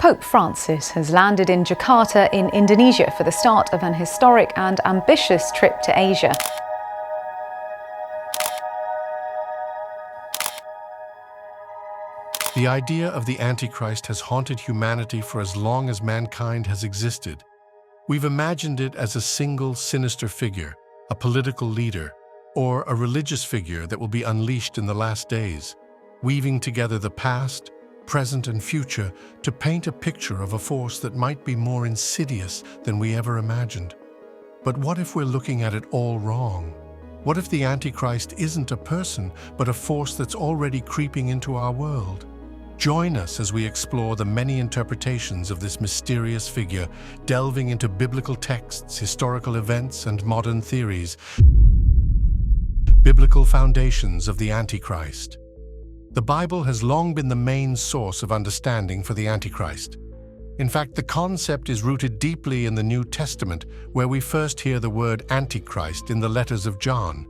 Pope Francis has landed in Jakarta in Indonesia for the start of an historic and ambitious trip to Asia. The idea of the Antichrist has haunted humanity for as long as mankind has existed. We've imagined it as a single sinister figure, a political leader, or a religious figure that will be unleashed in the last days, weaving together the past, present, and future to paint a picture of a force that might be more insidious than we ever imagined. But what if we're looking at it all wrong? What if the Antichrist isn't a person, but a force that's already creeping into our world? Join us as we explore the many interpretations of this mysterious figure, delving into biblical texts, historical events, and modern theories. Biblical foundations of the Antichrist. The Bible has long been the main source of understanding for the Antichrist. In fact, the concept is rooted deeply in the New Testament, where we first hear the word Antichrist in the letters of John.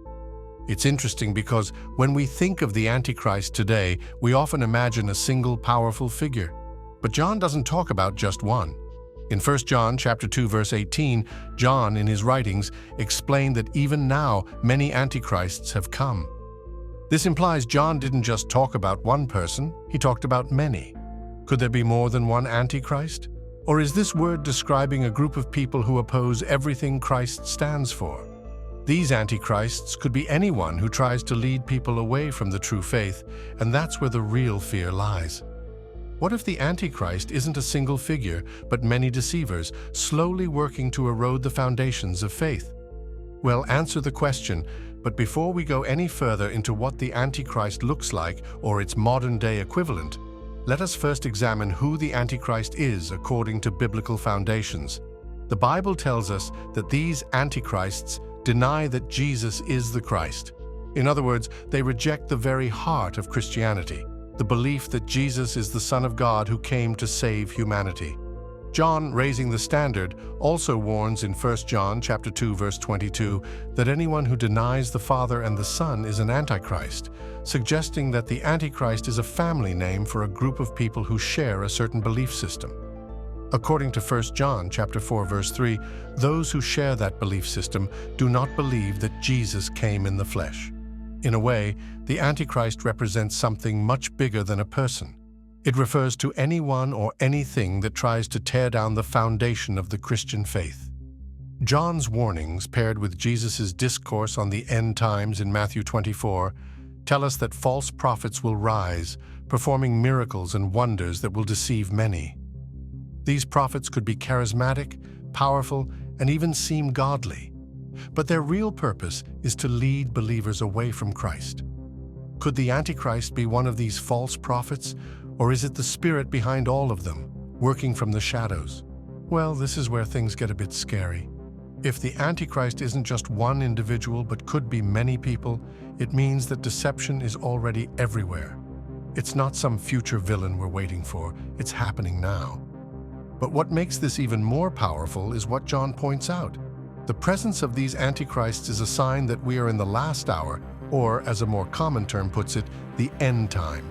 It's interesting because when we think of the Antichrist today, we often imagine a single powerful figure. But John doesn't talk about just one. In 1 John chapter 2, verse 18, John, in his writings, explained that even now many antichrists have come. This implies John didn't just talk about one person, he talked about many. Could there be more than one Antichrist? Or is this word describing a group of people who oppose everything Christ stands for? These antichrists could be anyone who tries to lead people away from the true faith, and that's where the real fear lies. What if the Antichrist isn't a single figure, but many deceivers, slowly working to erode the foundations of faith? Well, answer the question, but before we go any further into what the Antichrist looks like, or its modern-day equivalent, let us first examine who the Antichrist is according to biblical foundations. The Bible tells us that these Antichrists deny that Jesus is the Christ. In other words, they reject the very heart of Christianity, the belief that Jesus is the Son of God who came to save humanity. John, raising the standard, also warns in 1 John chapter 2, verse 22, that anyone who denies the Father and the Son is an Antichrist, suggesting that the Antichrist is a family name for a group of people who share a certain belief system. According to 1 John chapter 4, verse 3, those who share that belief system do not believe that Jesus came in the flesh. In a way, the Antichrist represents something much bigger than a person. It refers to anyone or anything that tries to tear down the foundation of the Christian faith. John's warnings, paired with Jesus' discourse on the end times in Matthew 24, tell us that false prophets will rise, performing miracles and wonders that will deceive many. These prophets could be charismatic, powerful, and even seem godly. But their real purpose is to lead believers away from Christ. Could the Antichrist be one of these false prophets, or is it the spirit behind all of them, working from the shadows? Well, this is where things get a bit scary. If the Antichrist isn't just one individual but could be many people, it means that deception is already everywhere. It's not some future villain we're waiting for, it's happening now. But what makes this even more powerful is what John points out. The presence of these antichrists is a sign that we are in the last hour, or, as a more common term puts it, the end time.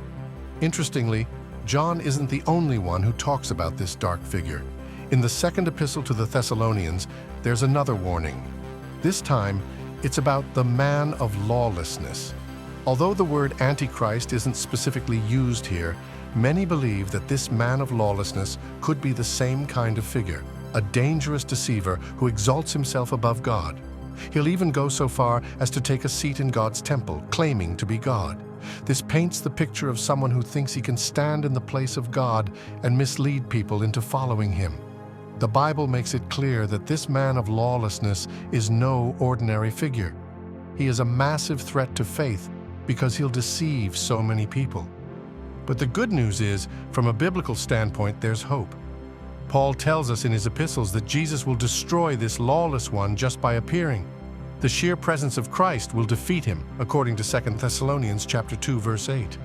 Interestingly, John isn't the only one who talks about this dark figure. In the second epistle to the Thessalonians, there's another warning. This time, it's about the man of lawlessness. Although the word Antichrist isn't specifically used here, many believe that this man of lawlessness could be the same kind of figure, a dangerous deceiver who exalts himself above God. He'll even go so far as to take a seat in God's temple, claiming to be God. This paints the picture of someone who thinks he can stand in the place of God and mislead people into following him. The Bible makes it clear that this man of lawlessness is no ordinary figure. He is a massive threat to faith because he'll deceive so many people. But the good news is, from a biblical standpoint, there's hope. Paul tells us in his epistles that Jesus will destroy this lawless one just by appearing. The sheer presence of Christ will defeat him, according to 2 Thessalonians chapter 2, verse 8.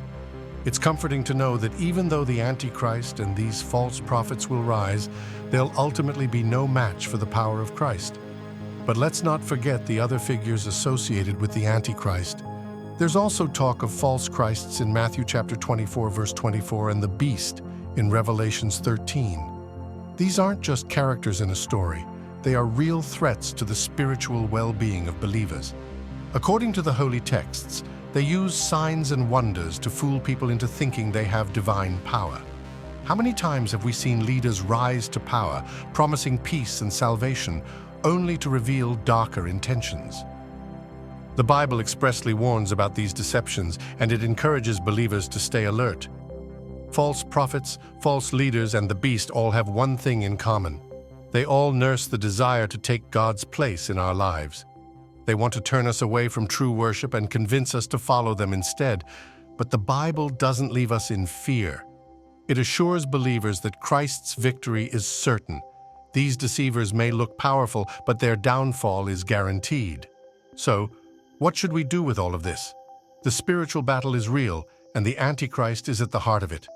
It's comforting to know that even though the Antichrist and these false prophets will rise, they'll ultimately be no match for the power of Christ. But let's not forget the other figures associated with the Antichrist. There's also talk of false Christs in Matthew chapter 24, verse 24, and the beast in Revelations 13. These aren't just characters in a story, they are real threats to the spiritual well-being of believers. According to the holy texts, they use signs and wonders to fool people into thinking they have divine power. How many times have we seen leaders rise to power, promising peace and salvation, only to reveal darker intentions? The Bible expressly warns about these deceptions, and it encourages believers to stay alert. False prophets, false leaders, and the beast all have one thing in common. They all nurse the desire to take God's place in our lives. They want to turn us away from true worship and convince us to follow them instead. But the Bible doesn't leave us in fear. It assures believers that Christ's victory is certain. These deceivers may look powerful, but their downfall is guaranteed. So, what should we do with all of this? The spiritual battle is real, and the Antichrist is at the heart of it.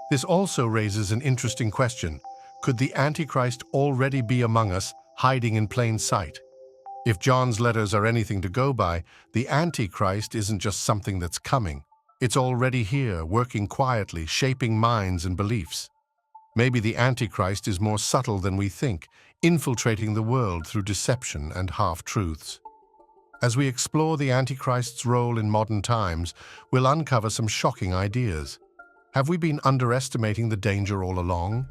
This also raises an interesting question. Could the Antichrist already be among us, hiding in plain sight? If John's letters are anything to go by, the Antichrist isn't just something that's coming. It's already here, working quietly, shaping minds and beliefs. Maybe the Antichrist is more subtle than we think, infiltrating the world through deception and half-truths. As we explore the Antichrist's role in modern times, we'll uncover some shocking ideas. Have we been underestimating the danger all along?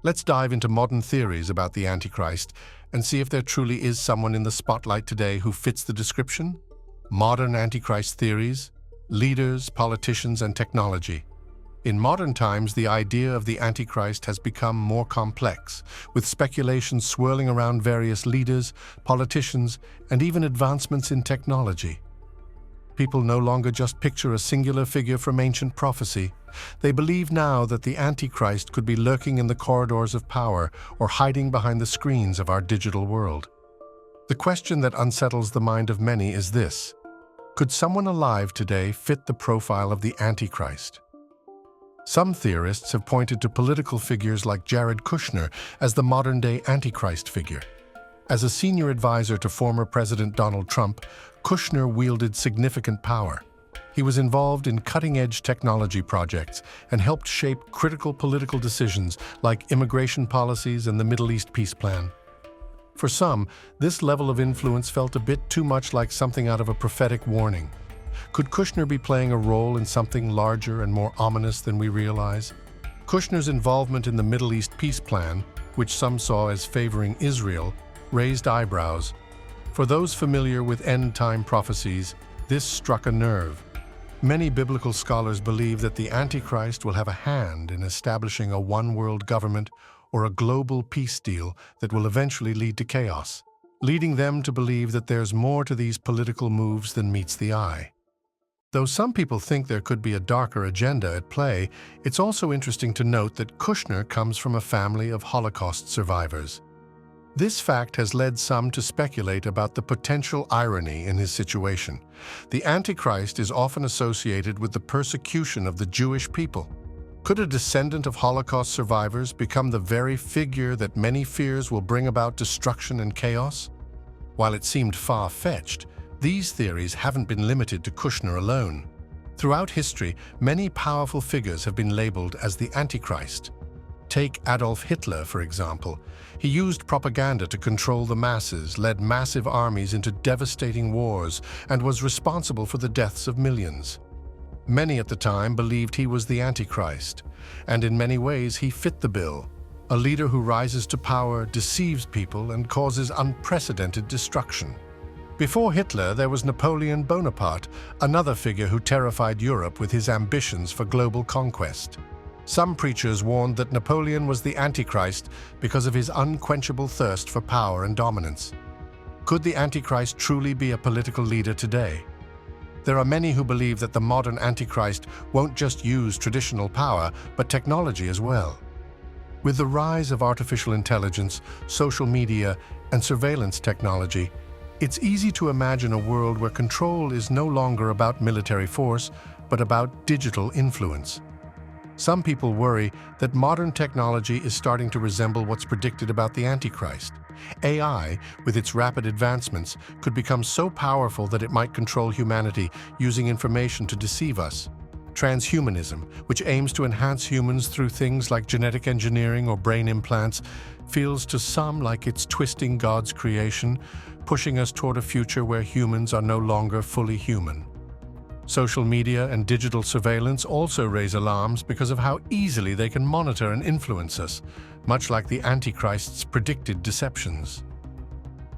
Let's dive into modern theories about the Antichrist and see if there truly is someone in the spotlight today who fits the description. Modern Antichrist theories, leaders, politicians, and technology. In modern times, the idea of the Antichrist has become more complex, with speculations swirling around various leaders, politicians, and even advancements in technology. People no longer just picture a singular figure from ancient prophecy. They believe now that the Antichrist could be lurking in the corridors of power or hiding behind the screens of our digital world. The question that unsettles the mind of many is this: could someone alive today fit the profile of the Antichrist? Some theorists have pointed to political figures like Jared Kushner as the modern-day Antichrist figure. As a senior advisor to former President Donald Trump, Kushner wielded significant power. He was involved in cutting-edge technology projects and helped shape critical political decisions like immigration policies and the Middle East peace plan. For some, this level of influence felt a bit too much like something out of a prophetic warning. Could Kushner be playing a role in something larger and more ominous than we realize? Kushner's involvement in the Middle East peace plan, which some saw as favoring Israel, raised eyebrows. For those familiar with end-time prophecies, this struck a nerve. Many biblical scholars believe that the Antichrist will have a hand in establishing a one-world government or a global peace deal that will eventually lead to chaos, leading them to believe that there's more to these political moves than meets the eye. Though some people think there could be a darker agenda at play, it's also interesting to note that Kushner comes from a family of Holocaust survivors. This fact has led some to speculate about the potential irony in his situation. The Antichrist is often associated with the persecution of the Jewish people. Could a descendant of Holocaust survivors become the very figure that many fears will bring about destruction and chaos? While it seemed far-fetched, these theories haven't been limited to Kushner alone. Throughout history, many powerful figures have been labeled as the Antichrist. Take Adolf Hitler, for example. He used propaganda to control the masses, led massive armies into devastating wars, and was responsible for the deaths of millions. Many at the time believed he was the Antichrist, and in many ways he fit the bill. A leader who rises to power, deceives people, and causes unprecedented destruction. Before Hitler, there was Napoleon Bonaparte, another figure who terrified Europe with his ambitions for global conquest. Some preachers warned that Napoleon was the Antichrist because of his unquenchable thirst for power and dominance. Could the Antichrist truly be a political leader today? There are many who believe that the modern Antichrist won't just use traditional power, but technology as well. With the rise of artificial intelligence, social media, and surveillance technology, it's easy to imagine a world where control is no longer about military force, but about digital influence. Some people worry that modern technology is starting to resemble what's predicted about the Antichrist. AI, with its rapid advancements, could become so powerful that it might control humanity, using information to deceive us. Transhumanism, which aims to enhance humans through things like genetic engineering or brain implants, feels to some like it's twisting God's creation, pushing us toward a future where humans are no longer fully human. Social media and digital surveillance also raise alarms because of how easily they can monitor and influence us, much like the Antichrist's predicted deceptions.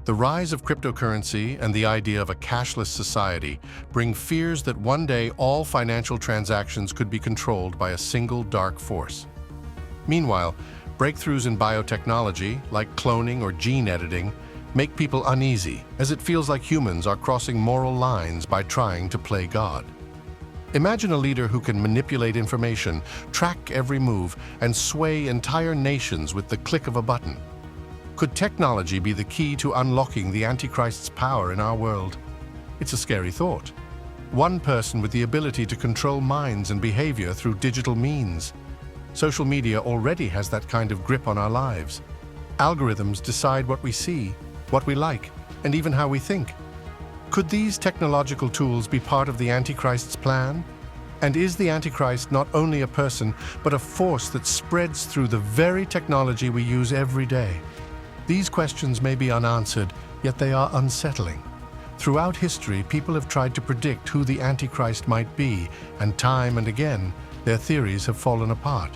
The rise of cryptocurrency and the idea of a cashless society bring fears that one day all financial transactions could be controlled by a single dark force. Meanwhile, breakthroughs in biotechnology, like cloning or gene editing, make people uneasy, as it feels like humans are crossing moral lines by trying to play God. Imagine a leader who can manipulate information, track every move, and sway entire nations with the click of a button. Could technology be the key to unlocking the Antichrist's power in our world? It's a scary thought. One person with the ability to control minds and behavior through digital means. Social media already has that kind of grip on our lives. Algorithms decide what we see, what we like, and even how we think. Could these technological tools be part of the Antichrist's plan? And is the Antichrist not only a person, but a force that spreads through the very technology we use every day? These questions may be unanswered, yet they are unsettling. Throughout history, people have tried to predict who the Antichrist might be, and time and again, their theories have fallen apart.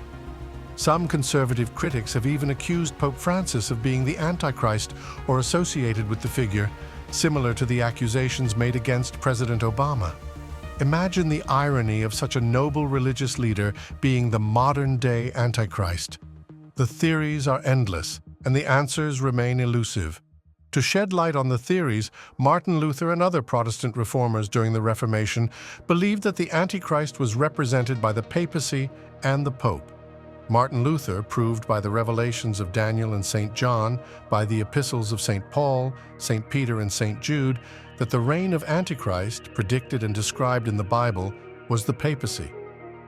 Some conservative critics have even accused Pope Francis of being the Antichrist or associated with the figure, similar to the accusations made against President Obama. Imagine the irony of such a noble religious leader being the modern-day Antichrist. The theories are endless, and the answers remain elusive. To shed light on the theories, Martin Luther and other Protestant reformers during the Reformation believed that the Antichrist was represented by the papacy and the Pope. Martin Luther proved by the revelations of Daniel and St. John, by the epistles of St. Paul, St. Peter, and St. Jude, that the reign of Antichrist, predicted and described in the Bible, was the papacy.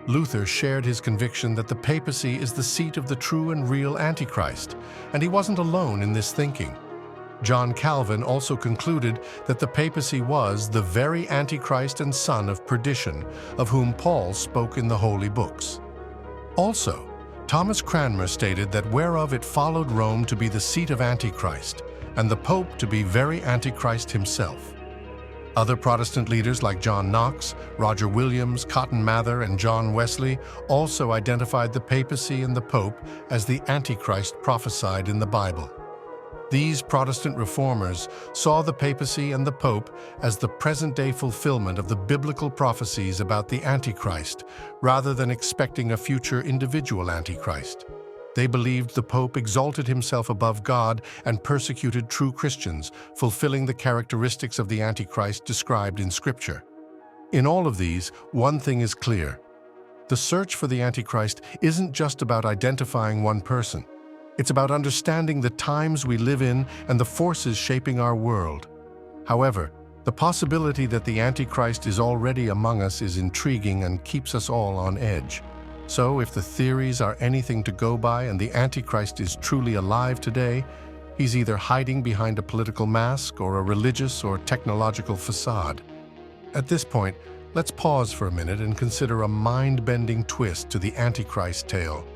Luther shared his conviction that the papacy is the seat of the true and real Antichrist, and he wasn't alone in this thinking. John Calvin also concluded that the papacy was the very Antichrist and son of perdition, of whom Paul spoke in the holy books. Also, Thomas Cranmer stated that whereof it followed Rome to be the seat of Antichrist, and the Pope to be very Antichrist himself. Other Protestant leaders like John Knox, Roger Williams, Cotton Mather, and John Wesley also identified the papacy and the Pope as the Antichrist prophesied in the Bible. These Protestant reformers saw the papacy and the Pope as the present-day fulfillment of the biblical prophecies about the Antichrist, rather than expecting a future individual Antichrist. They believed the Pope exalted himself above God and persecuted true Christians, fulfilling the characteristics of the Antichrist described in Scripture. In all of these, one thing is clear. The search for the Antichrist isn't just about identifying one person. It's about understanding the times we live in and the forces shaping our world. However, the possibility that the Antichrist is already among us is intriguing and keeps us all on edge. So, if the theories are anything to go by and the Antichrist is truly alive today, he's either hiding behind a political mask or a religious or technological facade. At this point, let's pause for a minute and consider a mind-bending twist to the Antichrist tale.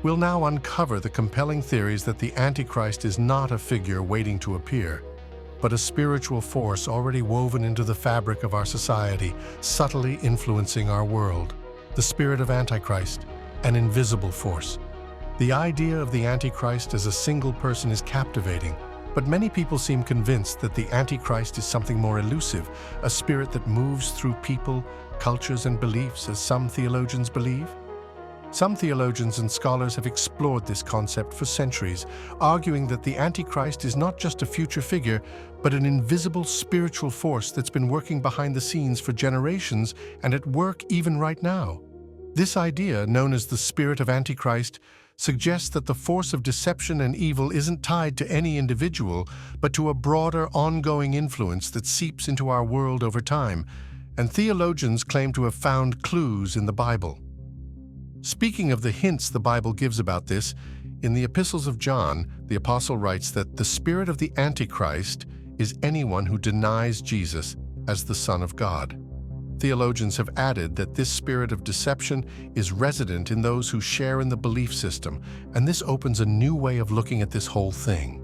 We'll now uncover the compelling theories that the Antichrist is not a figure waiting to appear, but a spiritual force already woven into the fabric of our society, subtly influencing our world. The Spirit of Antichrist, an invisible force. The idea of the Antichrist as a single person is captivating, but many people seem convinced that the Antichrist is something more elusive, a spirit that moves through people, cultures, and beliefs, as some theologians believe. Some theologians and scholars have explored this concept for centuries, arguing that the Antichrist is not just a future figure, but an invisible spiritual force that's been working behind the scenes for generations and at work even right now. This idea, known as the Spirit of Antichrist, suggests that the force of deception and evil isn't tied to any individual, but to a broader, ongoing influence that seeps into our world over time, and theologians claim to have found clues in the Bible. Speaking of the hints the Bible gives about this, in the epistles of John, the apostle writes that the spirit of the Antichrist is anyone who denies Jesus as the Son of God. Theologians have added that this spirit of deception is resident in those who share in the belief system, and this opens a new way of looking at this whole thing.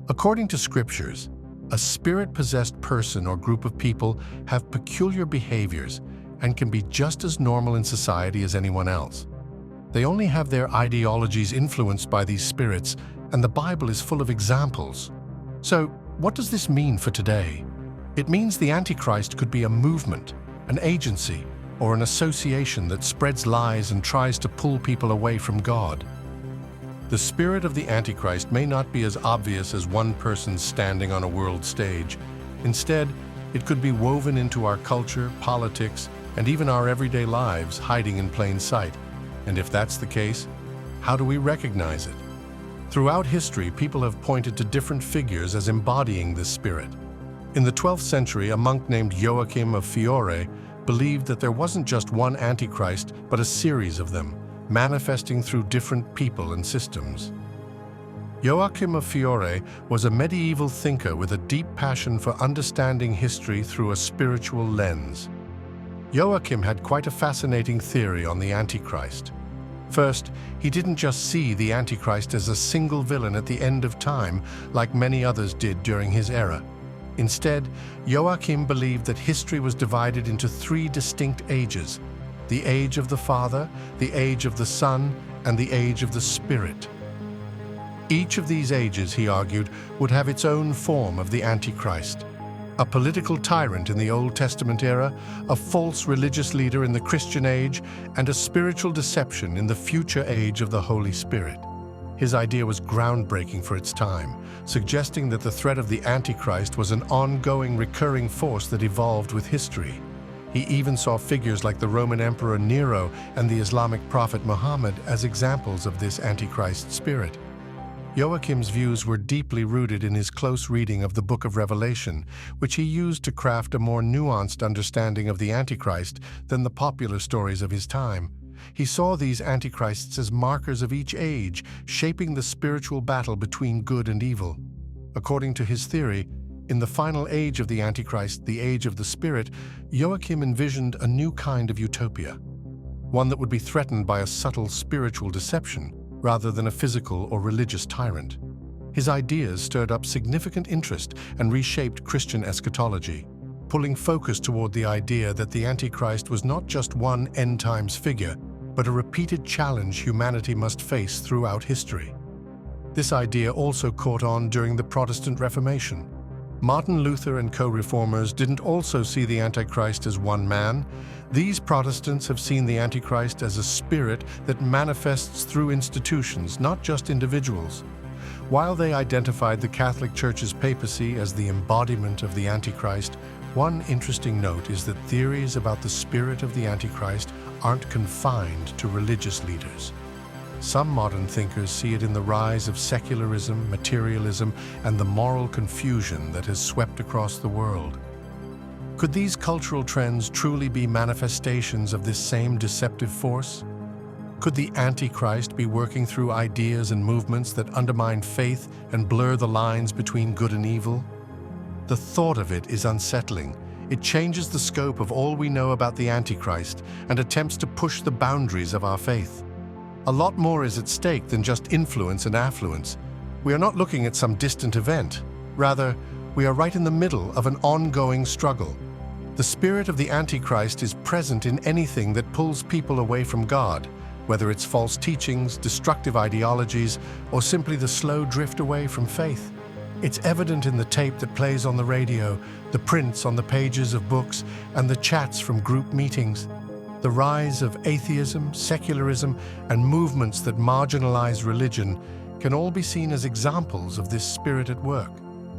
According to scriptures, a spirit-possessed person or group of people have peculiar behaviors and can be just as normal in society as anyone else. They only have their ideologies influenced by these spirits, and the Bible is full of examples. So, what does this mean for today? It means the Antichrist could be a movement, an agency, or an association that spreads lies and tries to pull people away from God. The spirit of the Antichrist may not be as obvious as one person standing on a world stage. Instead, it could be woven into our culture, politics, and even our everyday lives, hiding in plain sight. And if that's the case, how do we recognize it? Throughout history, people have pointed to different figures as embodying this spirit. In the 12th century, a monk named Joachim of Fiore believed that there wasn't just one Antichrist, but a series of them, manifesting through different people and systems. Joachim of Fiore was a medieval thinker with a deep passion for understanding history through a spiritual lens. Joachim had quite a fascinating theory on the Antichrist. First, he didn't just see the Antichrist as a single villain at the end of time, like many others did during his era. Instead, Joachim believed that history was divided into three distinct ages: the age of the Father, the age of the Son, and the age of the Spirit. Each of these ages, he argued, would have its own form of the Antichrist: a political tyrant in the Old Testament era, a false religious leader in the Christian age, and a spiritual deception in the future age of the Holy Spirit. His idea was groundbreaking for its time, suggesting that the threat of the Antichrist was an ongoing, recurring force that evolved with history. He even saw figures like the Roman Emperor Nero and the Islamic prophet Muhammad as examples of this Antichrist spirit. Joachim's views were deeply rooted in his close reading of the Book of Revelation, which he used to craft a more nuanced understanding of the Antichrist than the popular stories of his time. He saw these Antichrists as markers of each age, shaping the spiritual battle between good and evil. According to his theory, in the final age of the Antichrist, the age of the Spirit, Joachim envisioned a new kind of utopia, one that would be threatened by a subtle spiritual deception rather than a physical or religious tyrant. His ideas stirred up significant interest and reshaped Christian eschatology, pulling focus toward the idea that the Antichrist was not just one end-times figure, but a repeated challenge humanity must face throughout history. This idea also caught on during the Protestant Reformation. Martin Luther and co-reformers didn't also see the Antichrist as one man. These Protestants have seen the Antichrist as a spirit that manifests through institutions, not just individuals. While they identified the Catholic Church's papacy as the embodiment of the Antichrist, one interesting note is that theories about the spirit of the Antichrist aren't confined to religious leaders. Some modern thinkers see it in the rise of secularism, materialism, and the moral confusion that has swept across the world. Could these cultural trends truly be manifestations of this same deceptive force? Could the Antichrist be working through ideas and movements that undermine faith and blur the lines between good and evil? The thought of it is unsettling. It changes the scope of all we know about the Antichrist and attempts to push the boundaries of our faith. A lot more is at stake than just influence and affluence. We are not looking at some distant event. Rather, we are right in the middle of an ongoing struggle. The spirit of the Antichrist is present in anything that pulls people away from God, whether it's false teachings, destructive ideologies, or simply the slow drift away from faith. It's evident in the tape that plays on the radio, the prints on the pages of books, and the chats from group meetings. The rise of atheism, secularism, and movements that marginalize religion can all be seen as examples of this spirit at work.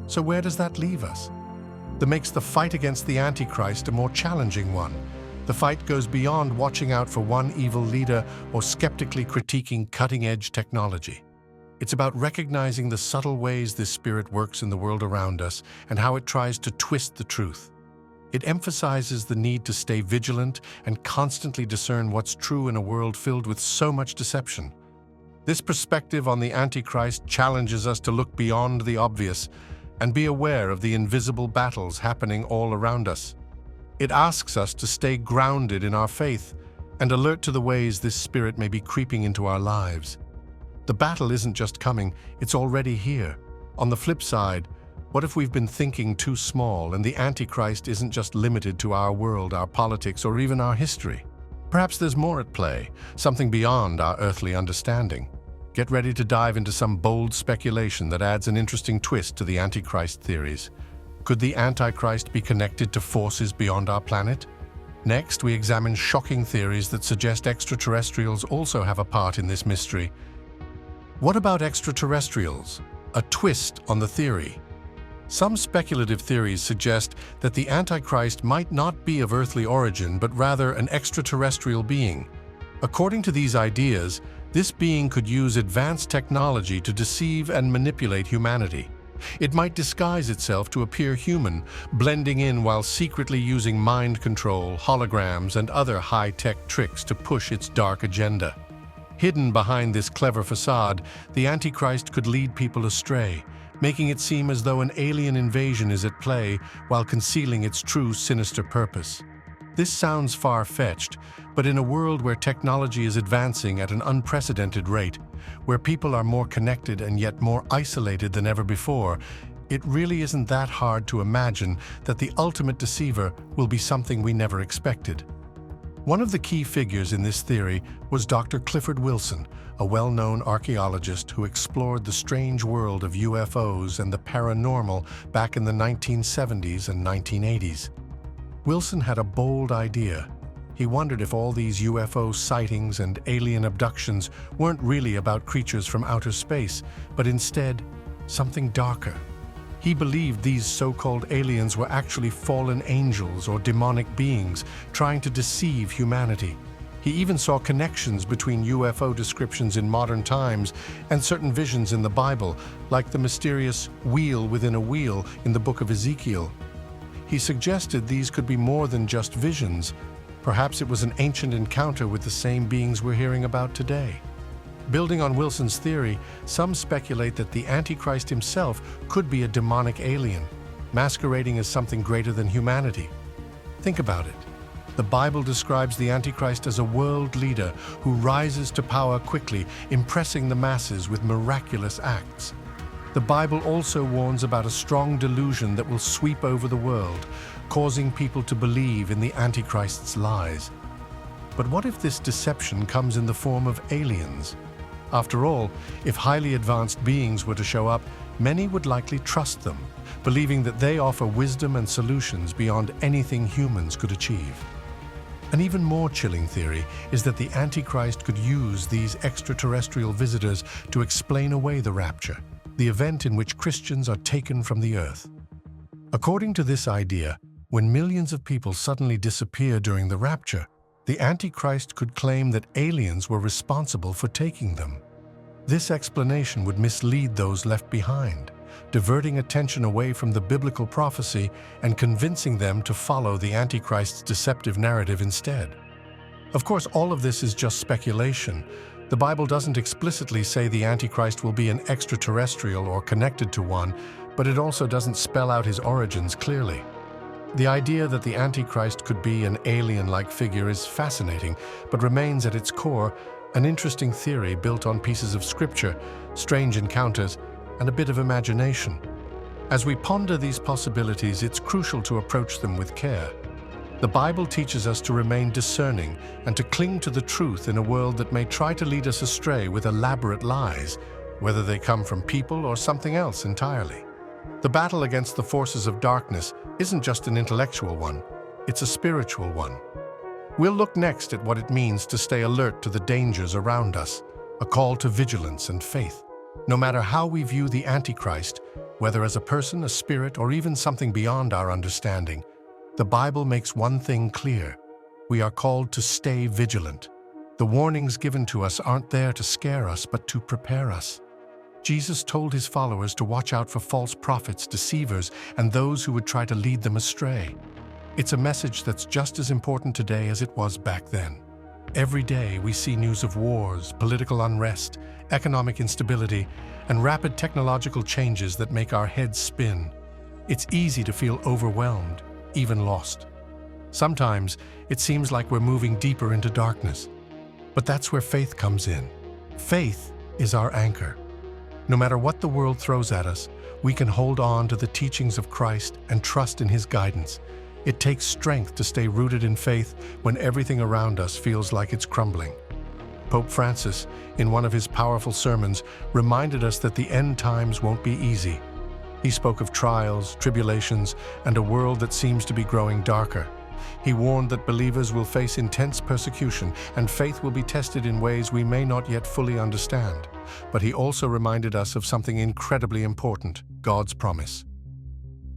So where does that leave us? That makes the fight against the Antichrist a more challenging one. The fight goes beyond watching out for one evil leader or skeptically critiquing cutting-edge technology. It's about recognizing the subtle ways this spirit works in the world around us and how it tries to twist the truth. It emphasizes the need to stay vigilant and constantly discern what's true in a world filled with so much deception. This perspective on the Antichrist challenges us to look beyond the obvious and be aware of the invisible battles happening all around us. It asks us to stay grounded in our faith and alert to the ways this spirit may be creeping into our lives. The battle isn't just coming, it's already here. On the flip side, what if we've been thinking too small and the Antichrist isn't just limited to our world, our politics, or even our history? Perhaps there's more at play, something beyond our earthly understanding. Get ready to dive into some bold speculation that adds an interesting twist to the Antichrist theories. Could the Antichrist be connected to forces beyond our planet? Next, we examine shocking theories that suggest extraterrestrials also have a part in this mystery. What about extraterrestrials? A twist on the theory. Some speculative theories suggest that the Antichrist might not be of earthly origin, but rather an extraterrestrial being. According to these ideas, this being could use advanced technology to deceive and manipulate humanity. It might disguise itself to appear human, blending in while secretly using mind control, holograms, and other high-tech tricks to push its dark agenda. Hidden behind this clever facade, the Antichrist could lead people astray, making it seem as though an alien invasion is at play while concealing its true sinister purpose. This sounds far-fetched, but in a world where technology is advancing at an unprecedented rate, where people are more connected and yet more isolated than ever before, it really isn't that hard to imagine that the ultimate deceiver will be something we never expected. One of the key figures in this theory was Dr. Clifford Wilson, a well-known archaeologist who explored the strange world of UFOs and the paranormal back in the 1970s and 1980s. Wilson had a bold idea. He wondered if all these UFO sightings and alien abductions weren't really about creatures from outer space, but instead something darker. He believed these so-called aliens were actually fallen angels or demonic beings trying to deceive humanity. He even saw connections between UFO descriptions in modern times and certain visions in the Bible, like the mysterious wheel within a wheel in the book of Ezekiel. He suggested these could be more than just visions. Perhaps it was an ancient encounter with the same beings we're hearing about today. Building on Wilson's theory, some speculate that the Antichrist himself could be a demonic alien, masquerading as something greater than humanity. Think about it. The Bible describes the Antichrist as a world leader who rises to power quickly, impressing the masses with miraculous acts. The Bible also warns about a strong delusion that will sweep over the world, causing people to believe in the Antichrist's lies. But what if this deception comes in the form of aliens? After all, if highly advanced beings were to show up, many would likely trust them, believing that they offer wisdom and solutions beyond anything humans could achieve. An even more chilling theory is that the Antichrist could use these extraterrestrial visitors to explain away the rapture, the event in which Christians are taken from the earth. According to this idea, when millions of people suddenly disappear during the rapture, the Antichrist could claim that aliens were responsible for taking them. This explanation would mislead those left behind, diverting attention away from the biblical prophecy and convincing them to follow the Antichrist's deceptive narrative instead. Of course, all of this is just speculation. The Bible doesn't explicitly say the Antichrist will be an extraterrestrial or connected to one, but it also doesn't spell out his origins clearly. The idea that the Antichrist could be an alien-like figure is fascinating, but remains at its core an interesting theory built on pieces of scripture, strange encounters, and a bit of imagination. As we ponder these possibilities, it's crucial to approach them with care. The Bible teaches us to remain discerning and to cling to the truth in a world that may try to lead us astray with elaborate lies, whether they come from people or something else entirely. The battle against the forces of darkness isn't just an intellectual one, it's a spiritual one. We'll look next at what it means to stay alert to the dangers around us, a call to vigilance and faith. No matter how we view the Antichrist, whether as a person, a spirit, or even something beyond our understanding, the Bible makes one thing clear: we are called to stay vigilant. The warnings given to us aren't there to scare us, but to prepare us. Jesus told his followers to watch out for false prophets, deceivers, and those who would try to lead them astray. It's a message that's just as important today as it was back then. Every day we see news of wars, political unrest, economic instability, and rapid technological changes that make our heads spin. It's easy to feel overwhelmed, even lost. Sometimes it seems like we're moving deeper into darkness. But that's where faith comes in. Faith is our anchor. No matter what the world throws at us, we can hold on to the teachings of Christ and trust in His guidance. It takes strength to stay rooted in faith when everything around us feels like it's crumbling. Pope Francis, in one of his powerful sermons, reminded us that the end times won't be easy. He spoke of trials, tribulations, and a world that seems to be growing darker. He warned that believers will face intense persecution and faith will be tested in ways we may not yet fully understand. But he also reminded us of something incredibly important: God's promise.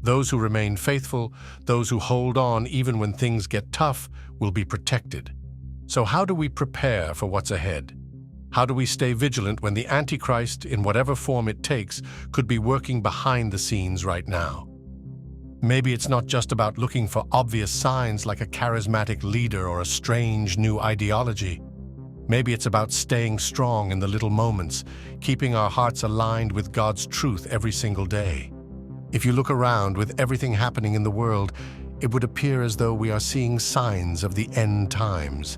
Those who remain faithful, those who hold on even when things get tough, will be protected. So how do we prepare for what's ahead? How do we stay vigilant when the Antichrist, in whatever form it takes, could be working behind the scenes right now? Maybe it's not just about looking for obvious signs like a charismatic leader or a strange new ideology. Maybe it's about staying strong in the little moments, keeping our hearts aligned with God's truth every single day. If you look around with everything happening in the world, it would appear as though we are seeing signs of the end times.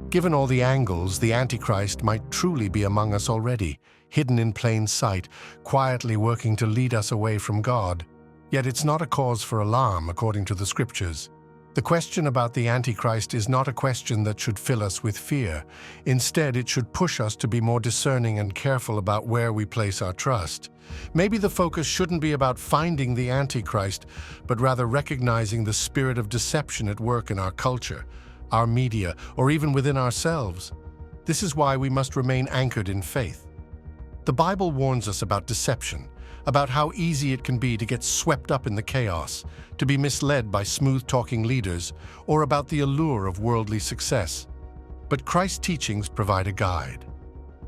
Given all the angles, the Antichrist might truly be among us already, hidden in plain sight, quietly working to lead us away from God. Yet it's not a cause for alarm, according to the Scriptures. The question about the Antichrist is not a question that should fill us with fear. Instead, it should push us to be more discerning and careful about where we place our trust. Maybe the focus shouldn't be about finding the Antichrist, but rather recognizing the spirit of deception at work in our culture, our media, or even within ourselves. This is why we must remain anchored in faith. The Bible warns us about deception, about how easy it can be to get swept up in the chaos, to be misled by smooth-talking leaders, or about the allure of worldly success. But Christ's teachings provide a guide.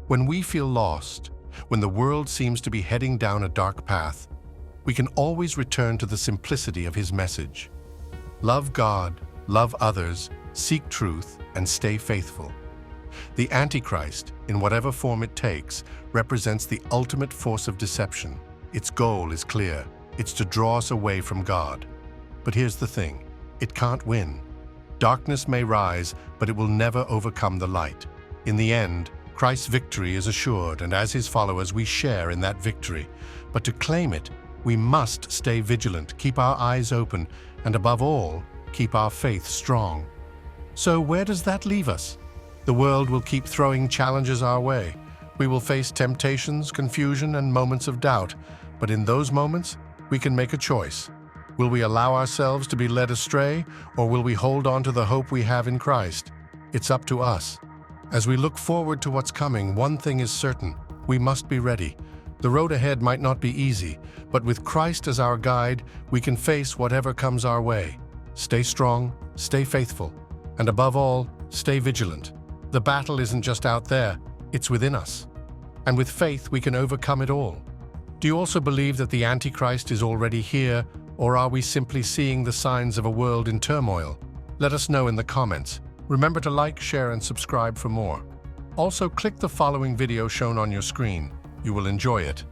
When we feel lost, when the world seems to be heading down a dark path, we can always return to the simplicity of His message. Love God, love others, seek truth, and stay faithful. The Antichrist, in whatever form it takes, represents the ultimate force of deception. Its goal is clear. It's to draw us away from God. But here's the thing: it can't win. Darkness may rise, but it will never overcome the light. In the end, Christ's victory is assured, and as His followers, we share in that victory. But to claim it, we must stay vigilant, keep our eyes open, and above all, keep our faith strong. So where does that leave us? The world will keep throwing challenges our way. We will face temptations, confusion, and moments of doubt. But in those moments, we can make a choice. Will we allow ourselves to be led astray, or will we hold on to the hope we have in Christ? It's up to us. As we look forward to what's coming, one thing is certain: we must be ready. The road ahead might not be easy, but with Christ as our guide, we can face whatever comes our way. Stay strong, stay faithful, and above all, stay vigilant. The battle isn't just out there, it's within us. And with faith, we can overcome it all. Do you also believe that the Antichrist is already here, or are we simply seeing the signs of a world in turmoil? Let us know in the comments. Remember to like, share, and subscribe for more. Also, click the following video shown on your screen. You will enjoy it.